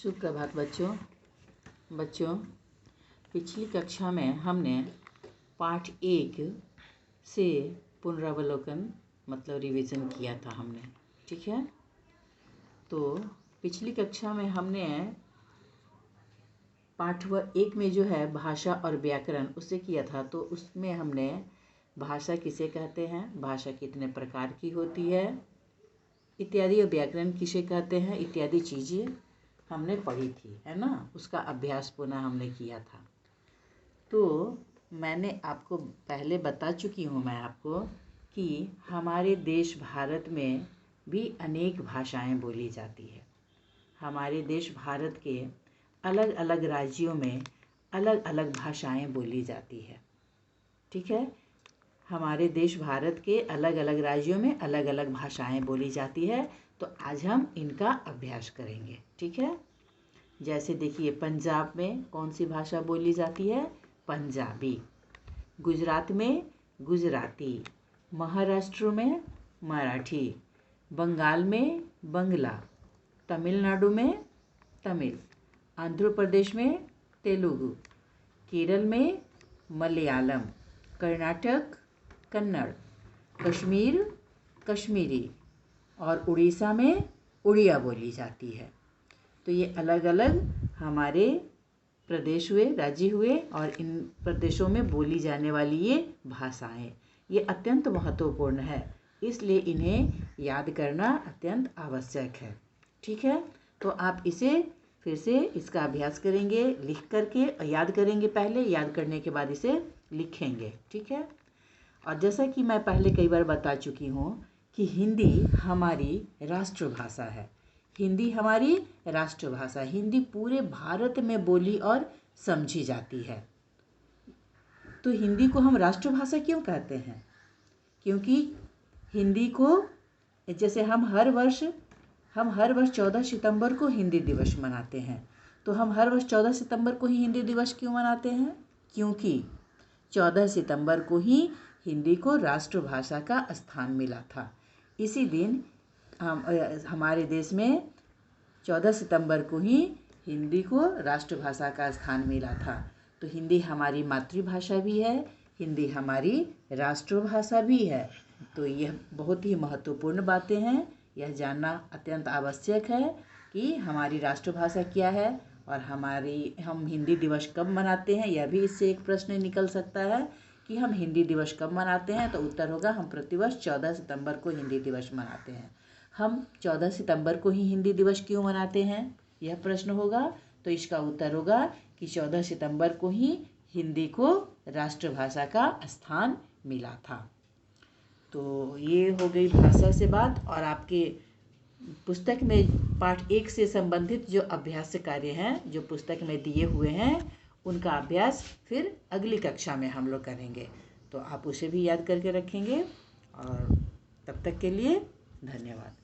सुप्रभात बच्चों पिछली कक्षा में हमने पाठ 1 से पुनरावलोकन मतलब रिवीजन किया था हमने, ठीक है। तो पिछली कक्षा में हमने पाठ 1 में जो है भाषा और व्याकरण उससे किया था। तो उसमें हमने भाषा किसे कहते हैं, भाषा कितने प्रकार की होती है इत्यादि, और व्याकरण किसे कहते हैं इत्यादि चीज़ें हमने पढ़ी थी, है ना। उसका अभ्यास पुनः हमने किया था। तो मैंने आपको पहले बता चुकी हूँ मैं आपको कि हमारे देश भारत में भी अनेक भाषाएं बोली जाती है। हमारे देश भारत के अलग अलग राज्यों में अलग अलग भाषाएं बोली जाती है, ठीक है। हमारे देश भारत के अलग अलग राज्यों में अलग अलग भाषाएं बोली जाती है। तो आज हम इनका अभ्यास करेंगे, ठीक है। जैसे देखिए, पंजाब में कौन सी भाषा बोली जाती है, पंजाबी। गुजरात में गुजराती, महाराष्ट्र में मराठी, बंगाल में बंगला, तमिलनाडु में तमिल, आंध्र प्रदेश में तेलुगु, केरल में मलयालम, कर्नाटक कन्नड़, कश्मीर कश्मीरी और उड़ीसा में उड़िया बोली जाती है। तो ये अलग अलग हमारे प्रदेश हुए, राज्य हुए, और इन प्रदेशों में बोली जाने वाली ये भाषाएं ये अत्यंत महत्वपूर्ण है, इसलिए इन्हें याद करना अत्यंत आवश्यक है, ठीक है। तो आप इसे फिर से इसका अभ्यास करेंगे, लिख करके याद करेंगे, पहले याद करने के बाद इसे लिखेंगे, ठीक है। और जैसा कि मैं पहले कई बार बता चुकी हूँ कि हिंदी हमारी राष्ट्रभाषा है। हिंदी हमारी राष्ट्रभाषा, हिंदी पूरे भारत में बोली और समझी जाती है। तो हिंदी को हम राष्ट्रभाषा क्यों कहते हैं? क्योंकि हिंदी को, जैसे हम हर वर्ष 14 सितंबर को हिंदी दिवस मनाते हैं। तो हम हर वर्ष 14 सितंबर को ही हिंदी दिवस क्यों मनाते हैं? क्योंकि 14 सितंबर को ही हिंदी को राष्ट्रभाषा का स्थान मिला था। इसी दिन हमारे देश में 14 सितंबर को ही हिंदी को राष्ट्रभाषा का स्थान मिला था। तो हिंदी हमारी मातृभाषा भी है, हिंदी हमारी राष्ट्रभाषा भी है। तो यह बहुत ही महत्वपूर्ण बातें हैं, यह जानना अत्यंत आवश्यक है कि हमारी राष्ट्रभाषा क्या है और हम हिंदी दिवस कब मनाते हैं। यह भी इससे एक प्रश्न निकल सकता है कि हम हिंदी दिवस कब मनाते हैं। तो उत्तर होगा, हम प्रतिवर्ष 14 सितंबर को हिंदी दिवस मनाते हैं। हम 14 सितंबर को ही हिंदी दिवस क्यों मनाते हैं, यह प्रश्न होगा। तो इसका उत्तर होगा कि 14 सितंबर को ही हिंदी को राष्ट्रभाषा का स्थान मिला था। तो ये हो गई भाषा से बात। और आपके पुस्तक में पाठ 1 से संबंधित जो अभ्यास कार्य हैं, जो पुस्तक में दिए हुए हैं, उनका अभ्यास फिर अगली कक्षा में हम लोग करेंगे। तो आप उसे भी याद करके रखेंगे। और तब तक के लिए धन्यवाद।